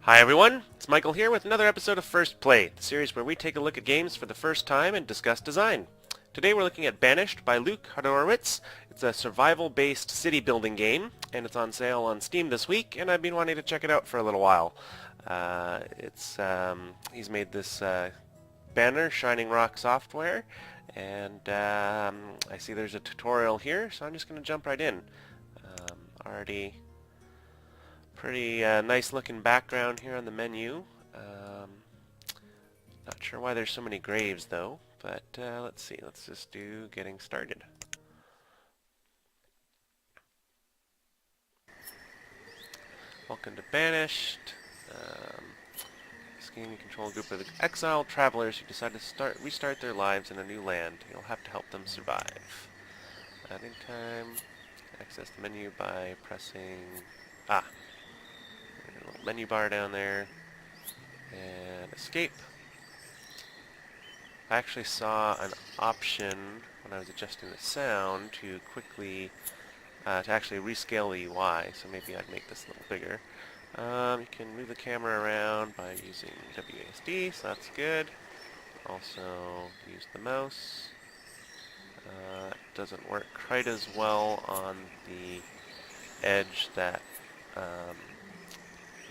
Hi everyone, it's Michael here with another episode of First Play, the series where we take a look at games for the first time and discuss design. Today we're looking at Banished by Luke Hodorowitz. It's a survival-based city-building game, and it's on sale on Steam this week, and I've been wanting to check it out for a little while. He's made this banner, Shining Rock Software, and I see there's a tutorial here, so I'm just going to jump right in. Already pretty nice looking background here on the menu. Not sure why there's so many graves though, but let's see. Let's just do getting started. Welcome to Banished. This game you control a group of exiled travelers who decide to restart their lives in a new land. You'll have to help them survive. Adding time. Access the menu by pressing little menu bar down there, and escape. I actually saw an option when I was adjusting the sound to quickly to actually rescale the UI, so maybe I'd make this a little bigger. You can move the camera around by using WASD, so that's good. Also use the mouse. It doesn't work quite as well on the edge that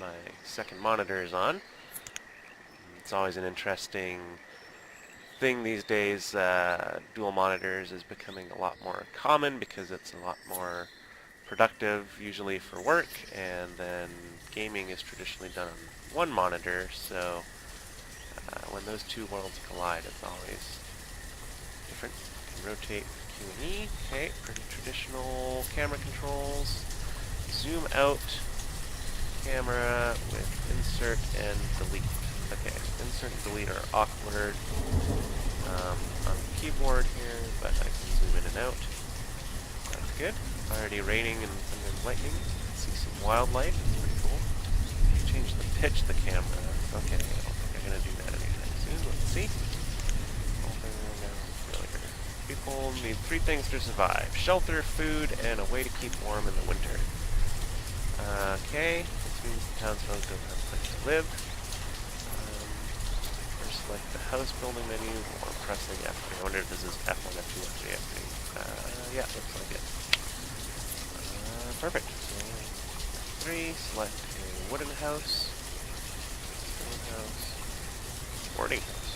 my second monitor is on. It's always an interesting thing these days. Dual monitors is becoming a lot more common because it's a lot more productive usually for work, and then gaming is traditionally done on one monitor, so when those two worlds collide it's always different. You can rotate Q and E. Okay, pretty traditional camera controls. Zoom out camera with insert and delete. Okay, so insert and delete are awkward on the keyboard here, but I can zoom in and out. That's good. Already raining and thunder and lightning. See some wildlife. It's pretty cool. Change the pitch of the camera. Okay, I don't think I'm gonna do that anytime soon. Let's see. People need three things to survive: shelter, food, and a way to keep warm in the winter. Okay, this means the townsfolk don't have a place to live. First select the house building menu or pressing F3. I wonder if this is F1, F2, F3, F3. Yeah, looks like it. Perfect. So, 3, select a wooden house, stone house, boarding house.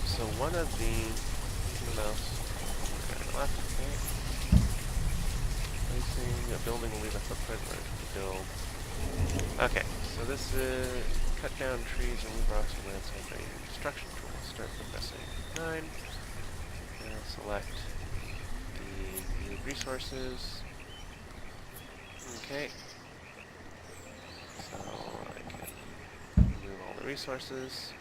So one of the mouse left, okay. Placing a building will leave a footprint where it can build. Okay, so this is cut down trees and leave rocks and landscape by using construction tools. Start by pressing 9. And select the new resources. Okay. So I can remove all the resources.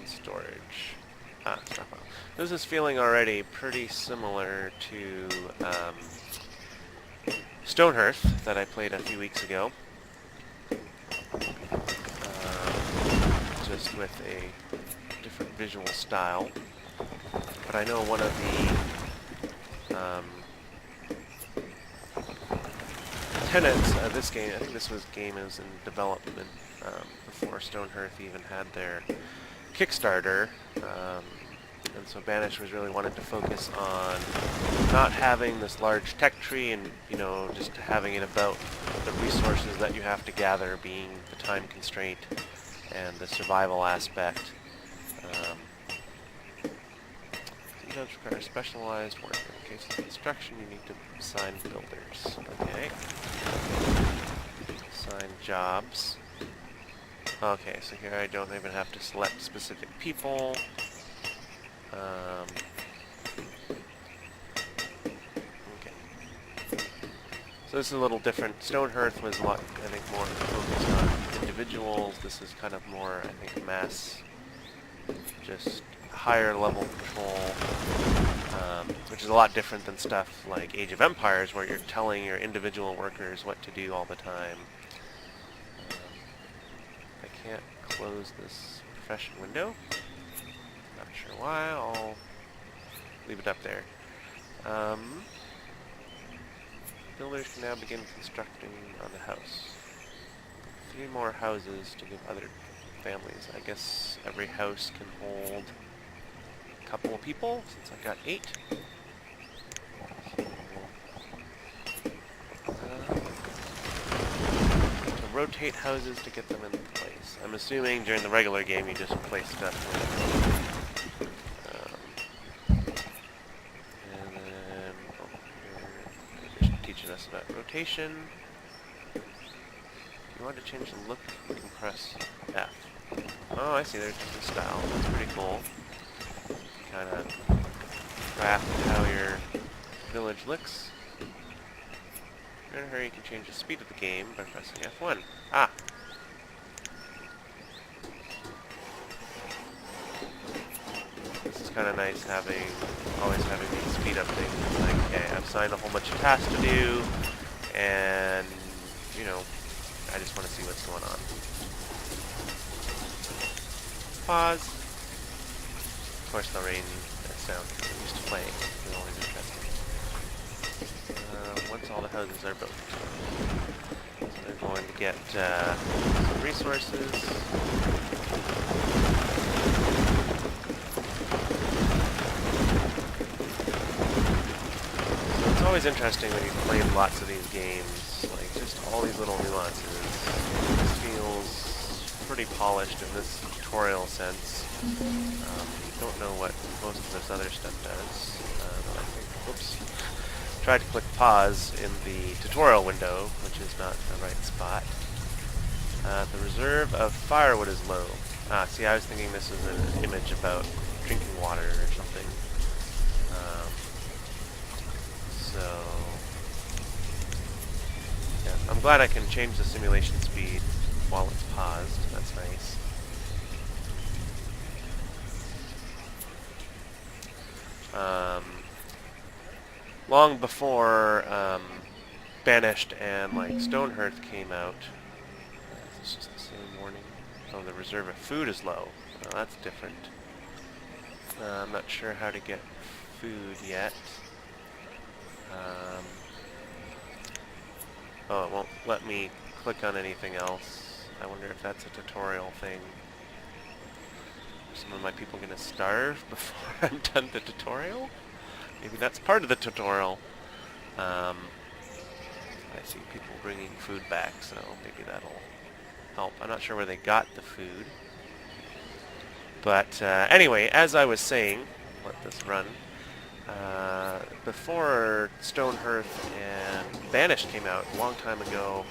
Storage. Stockpile. This is feeling already pretty similar to Stonehearth that I played a few weeks ago. Just with a different visual style. But I know one of the tenets of this game, I think this game is in development before Stonehearth even had their Kickstarter, and so Banished was really wanted to focus on not having this large tech tree and, you know, just having it about the resources that you have to gather being the time constraint and the survival aspect. Sometimes require specialized work. In case of construction, you need to assign builders. Okay. Assign jobs. Okay, so here I don't even have to select specific people. Okay. So this is a little different. Stonehearth was a lot, I think, more focused on individuals. This is kind of more, I think, mass, just higher level control, which is a lot different than stuff like Age of Empires, where you're telling your individual workers what to do all the time. I can't close this profession window. Not sure why. I'll leave it up there. Um, builders can now begin constructing on the house. 3 more houses to give other families. I guess every house can hold a couple of people, since I got 8. To rotate houses to get them in place. I'm assuming during the regular game you just place stuff in. And then, here, just teaching us about rotation. If you want to change the look, you can press F. Oh, I see, there's different style. That's pretty cool. Kind of craft how your village looks. If you're in a hurry, you can change the speed of the game by pressing F1. Ah! This is kind of nice always having these speed up things. Like, okay, I've signed a whole bunch of tasks to do, and, you know, I just want to see what's going on. Pause. Of course, the rain sound I'm used to playing is always interesting. Once all the houses are built, so they're going to get some resources. So it's always interesting when you play lots of these games, like just all these little nuances. This feels pretty polished in this tutorial sense. Don't know what most of this other stuff does, but I think, whoops, tried to click pause in the tutorial window, which is not the right spot. The reserve of firewood is low. See, I was thinking this was an image about drinking water or something. So, yeah, I'm glad I can change the simulation speed while it's paused. That's nice. Long before Banished and like Stonehearth came out, is this just the same warning? Oh, the reserve of food is low. Well, that's different. I'm not sure how to get food yet. Oh, it won't let me click on anything else. I wonder if that's a tutorial thing. Are some of my people going to starve before I'm done the tutorial? Maybe that's part of the tutorial. I see people bringing food back, so maybe that'll help. I'm not sure where they got the food. But anyway, as I was saying, let this run. Before Stonehearth and Banished came out a long time ago,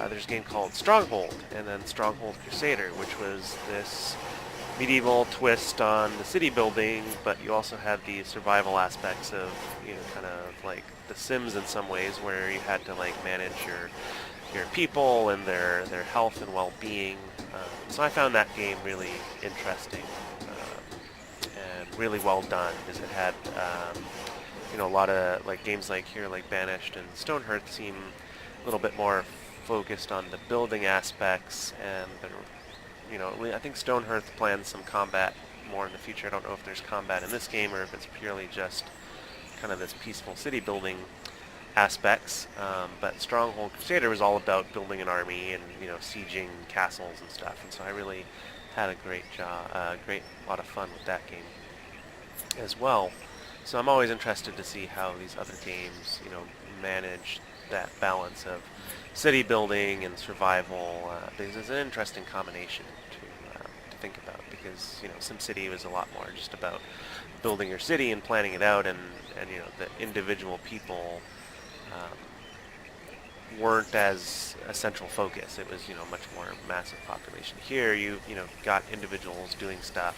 there's a game called Stronghold, and then Stronghold Crusader, which was this medieval twist on the city building, but you also had the survival aspects of, you know, kind of like The Sims in some ways, where you had to like manage your people and their health and well-being. So I found that game really interesting and really well done, because it had you know, a lot of like games like here, like Banished and Stonehearth, seem a little bit more focused on the building aspects, and the, you know, I think Stonehearth plans some combat more in the future. I don't know if there's combat in this game or if it's purely just kind of this peaceful city building aspects. But Stronghold Crusader was all about building an army and, you know, sieging castles and stuff. And so I really had a great lot of fun with that game as well. So I'm always interested to see how these other games, you know, manage that balance of city building and survival, because it's an interesting combination to think about, because, you know, SimCity was a lot more just about building your city and planning it out, and you know, the individual people weren't as a central focus. It was, you know, much more massive population. Here you know, got individuals doing stuff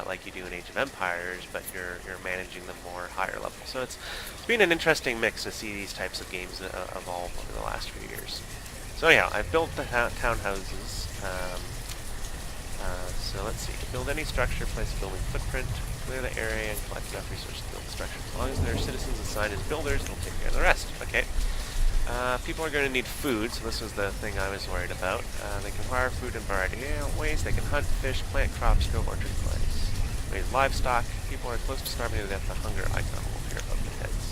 like you do in Age of Empires, but you're managing them more higher level. So it's been an interesting mix to see these types of games evolve over the last few years. So yeah, I've built the townhouses. So let's see. To build any structure, place a building footprint, clear the area, and collect enough resources to build the structure. As long as there are citizens assigned as builders, they'll take care of the rest. Okay. People are going to need food, so this was the thing I was worried about. They can acquire food in a variety of ways. They can hunt, fish, plant crops, grow orchard plants, raise livestock. People are close to starving to death. The hunger icon will appear above their heads.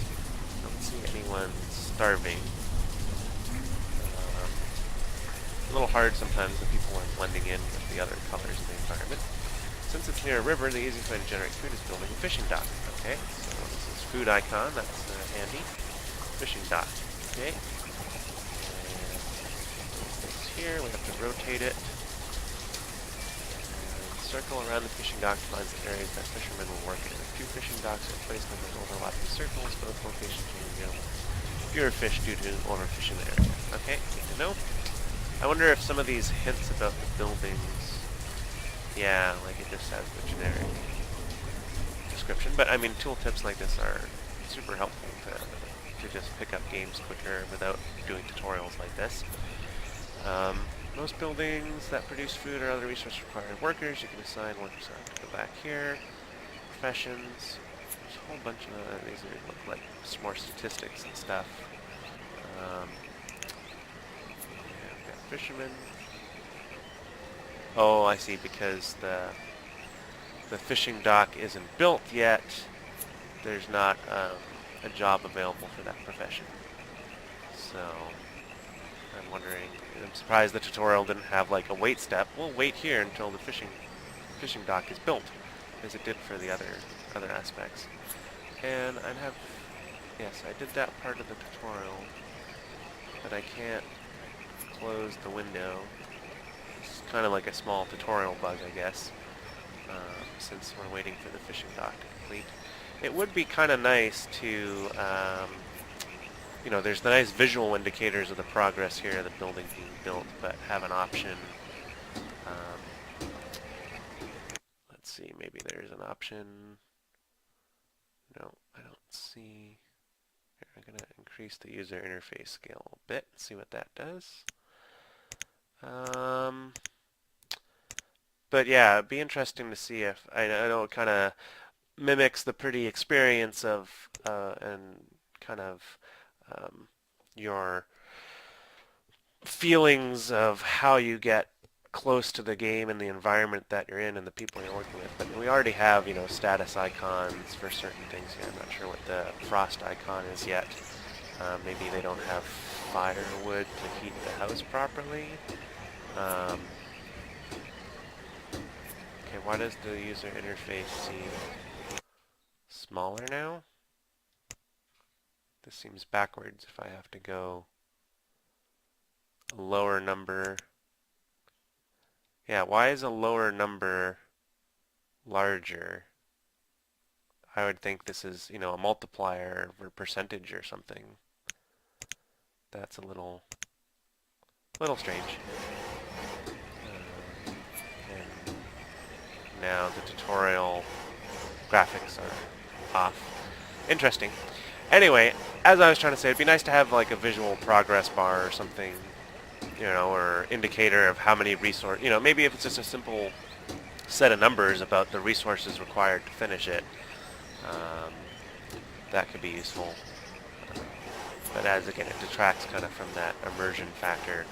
see anyone starving. A little hard sometimes if people are blending in with the other colors of the environment. Since it's near a river, the easiest way to generate food is building a fishing dock. Okay, so this is food icon, that's handy. Fishing dock, okay. And it's here, we have to rotate it. And circle around the fishing dock finds the areas that fishermen will work in. If two fishing docks are placed in the overlapping circles, both locations will yield fewer fish due to overfishing the area. Okay, good to know. I wonder if some of these hints about the buildings, yeah, like it just has the generic description. But I mean, tooltips like this are super helpful to just pick up games quicker without doing tutorials like this. Most buildings that produce food or other resources require workers. You can assign workers. Go back here. Professions. There's a whole bunch of these are look like some more statistics and stuff. Fishermen. Oh, I see, because the fishing dock isn't built yet, there's not a job available for that profession. So, I'm wondering, I'm surprised the tutorial didn't have like a wait step. We'll wait here until the fishing dock is built, as it did for the other aspects. And I'd have, yes, I did that part of the tutorial, but I can't close the window. It's kind of like a small tutorial bug, I guess, since we're waiting for the fishing dock to complete. It would be kind of nice to, you know, there's the nice visual indicators of the progress here of the building being built, but have an option. Let's see, maybe there's an option. No, I don't see. Here, I'm going to increase the user interface scale a bit, see what that does. But yeah, it'd be interesting to see if, I know it kind of mimics the pretty experience of, and kind of your feelings of how you get close to the game and the environment that you're in and the people you're working with. But we already have, you know, status icons for certain things here. I'm not sure what the frost icon is yet. Maybe they don't have firewood to heat the house properly. Okay, why does the user interface seem smaller now? This seems backwards if I have to go a lower number. Yeah, why is a lower number larger? I would think this is, you know, a multiplier or percentage or something. That's a little strange. And now the tutorial graphics are off. Interesting. Anyway, as I was trying to say, it'd be nice to have like a visual progress bar or something, you know, or indicator of how many resources, you know, maybe if it's just a simple set of numbers about the resources required to finish it, that could be useful. But as again, it detracts kind of from that immersion factor.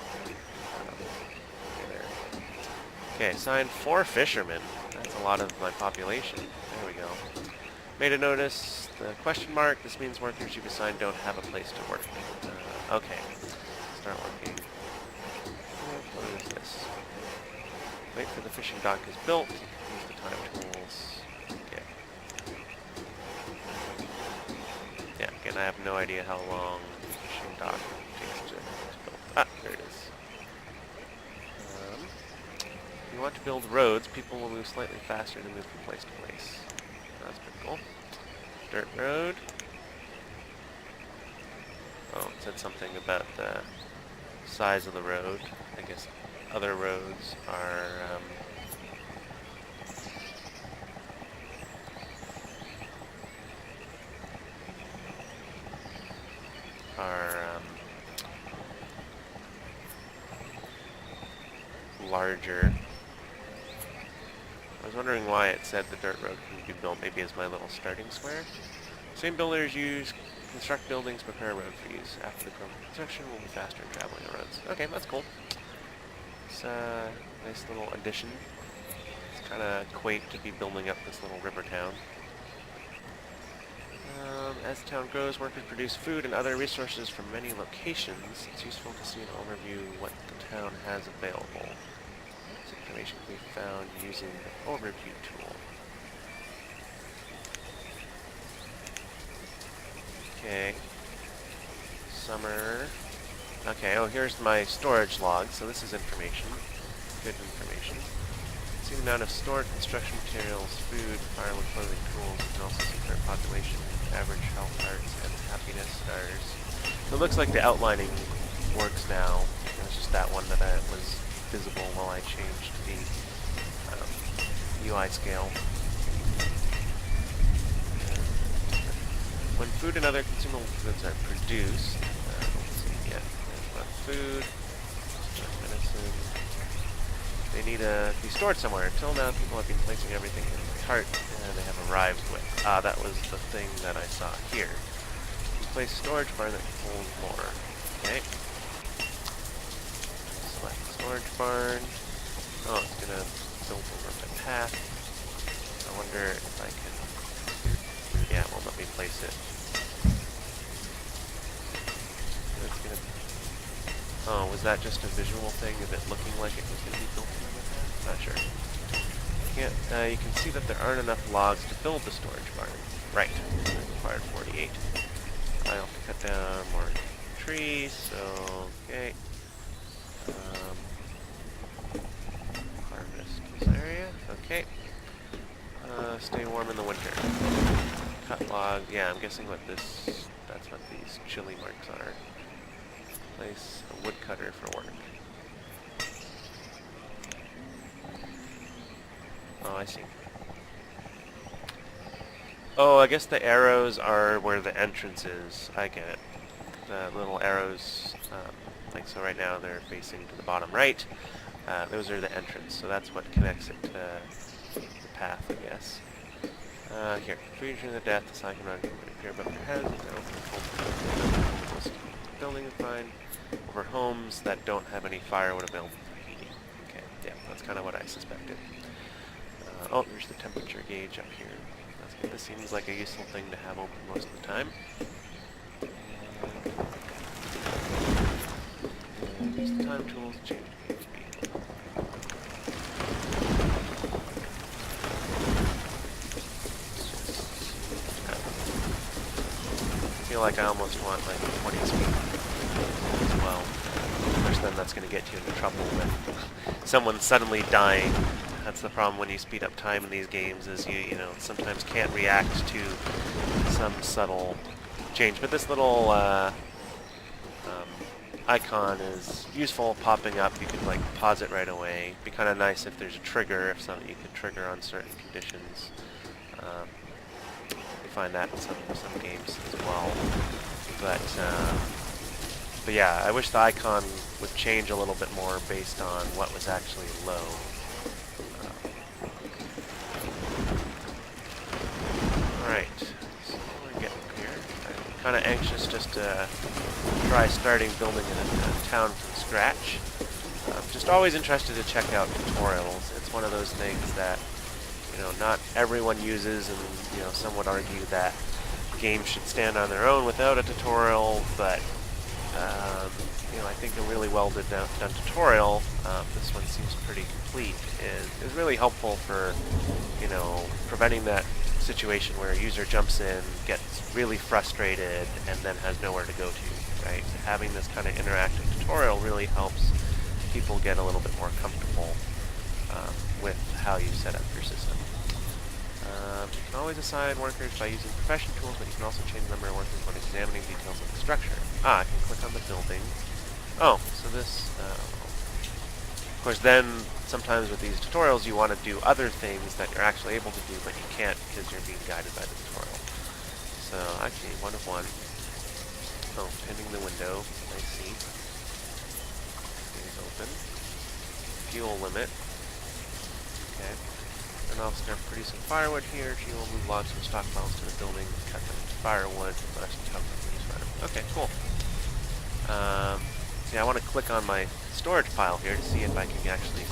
Okay, assigned 4 fishermen. That's a lot of my population. There we go. Made a notice, the question mark. This means workers you've assigned don't have a place to work. Okay, start working. What is this? Wait for the fishing dock is built. Use the time tools. Okay. Yeah, again, I have no idea how long the fishing dock takes to build. Ah, there it is. If you want to build roads, people will move slightly faster to move from place to place. That's pretty cool. Dirt road. Oh, it said something about the size of the road. I guess other roads are larger. I was wondering why it said the dirt road can be built maybe as my little starting square. Same builders construct buildings, prepare a road for use. After the construction will be faster in traveling on roads. Okay, that's cool. It's a nice little addition. It's kind of quaint to be building up this little river town. As the town grows, workers produce food and other resources from many locations. It's useful to see an overview of what the town has available. This information can be found using the overview tool. Okay. Summer. Okay, oh, here's my storage log, so this is information. Good information. See the amount of stored construction materials, food, firewood, clothing, tools. You can also see current population, average health hearts, and happiness stars. So it looks like the outlining works now. It's just that one that was visible while I changed the UI scale. When food and other consumable goods are produced, let's see, yeah, there's about food, medicine. They need to be stored somewhere. Until now, people have been placing everything in the cart, and they have arrived with. That was the thing that I saw here. You place storage barn that holds more. Okay. Select storage barn. Oh, it's gonna build over my path. I wonder if I can. Yeah, it won't let me place it. It's gonna. Oh, was that just a visual thing of it looking like it was going to be built in the path? Not sure. You can see that there aren't enough logs to build the storage barn. Right. I required 48. I'll have to cut down more trees, so, okay. Harvest this area. Okay. Stay warm in the winter. Cut log. Yeah, I'm guessing that's what these chili marks are. Place a woodcutter for work. Oh, I see. Oh, I guess the arrows are where the entrance is. I get it. The little arrows, like so right now they're facing to the bottom right. Those are the entrance, so that's what connects it to the path, I guess. Here. Featuring the death, the sign can run here above your heads. Building is fine. Over homes that don't have any firewood available for heating. Okay, yeah, that's kind of what I suspected. Oh, there's the temperature gauge up here. This seems like a useful thing to have open most of the time. And use the time tools to change the gauge speed. I feel like I almost want like 20 speed as well. Of course, then that's going to get you into trouble with someone suddenly dying. That's the problem when you speed up time in these games, is you sometimes can't react to some subtle change. But this little icon is useful, popping up. You can like pause it right away. It'd be kind of nice if there's a trigger, if something you can trigger on certain conditions. You find that in some games as well. But yeah, I wish the icon would change a little bit more based on what was actually low. Alright, so we're getting here. I'm kind of anxious just to try starting building a town from scratch. I'm just always interested to check out tutorials. It's one of those things that not everyone uses, and some would argue that games should stand on their own without a tutorial, but I think a really well done tutorial, this one seems pretty complete, is really helpful for preventing that situation where a user jumps in, gets really frustrated, and then has nowhere to go to, right? Having this kind of interactive tutorial really helps people get a little bit more comfortable with how you set up your system. You can always assign workers by using profession tools, but you can also change the number of workers when examining details of the structure. I can click on the building. Oh, so this, of course then, sometimes with these tutorials you want to do other things that you're actually able to do, but you can't because you're being guided by the tutorial. So, actually, one of one. Oh, pinning the window, I see. It's open. Fuel limit. Okay. And I'll start producing firewood here. She will move logs from stockpiles to the building, cut them into firewood, let us tell them to use firewood. Okay, cool. See, I want to click on my storage pile here to see if I can actually...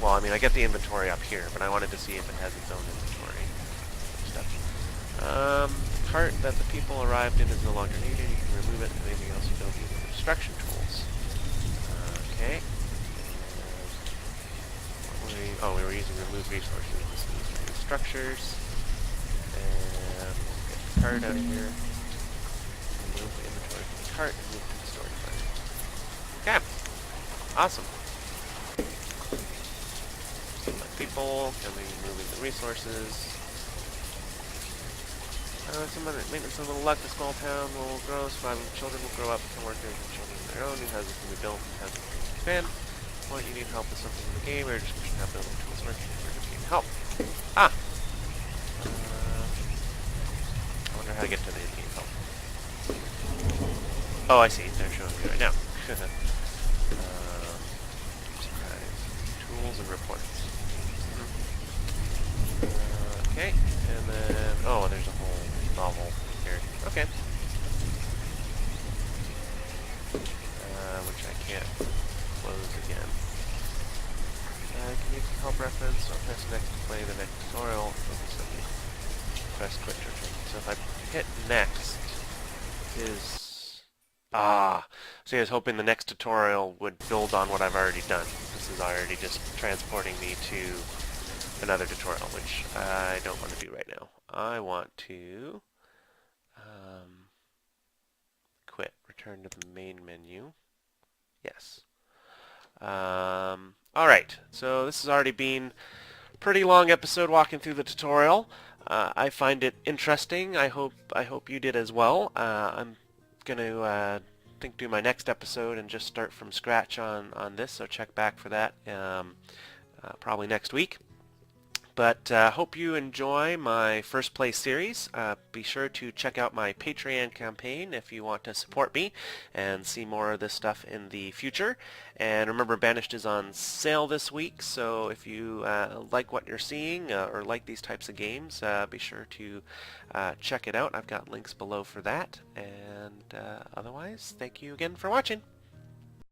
Well, I mean, I get the inventory up here, but I wanted to see if it has its own inventory stuff. cart that the people arrived in is no longer needed. You can remove it and anything else you don't need with the destruction tools. Okay. We were using remove resources. This means remove structures. And we'll get the cart out of here. Remove the inventory from the cart and move to the storage bin. Okay. Awesome. People, can we move the resources? Some maintenance and a little luck. The small town will grow. Surviving children will grow up, become workers and children of their own. New houses can be built, and houses can expand. What you need help with something in the game, or just have building tools working, or just need help. Ah! I wonder how to get to the need help. Oh, I see. They're showing me right now. Surprise. Tools and reports. Okay, and then, oh, there's a whole novel here. Okay. Which I can't close again. Can you help reference or press next to play the next tutorial? Press quit to return. So if I hit next, see, I was hoping the next tutorial would build on what I've already done. This is already just transporting me to another tutorial, which I don't want to do right now. I want to quit, return to the main menu. Yes. Alright, so this has already been a pretty long episode walking through the tutorial. I find it interesting. I hope you did as well. I'm going to do my next episode and just start from scratch on this, so check back for that probably next week. But hope you enjoy my First Play series. Be sure to check out my Patreon campaign if you want to support me and see more of this stuff in the future. And remember, Banished is on sale this week, so if you like what you're seeing or like these types of games, be sure to check it out. I've got links below for that. And otherwise, thank you again for watching.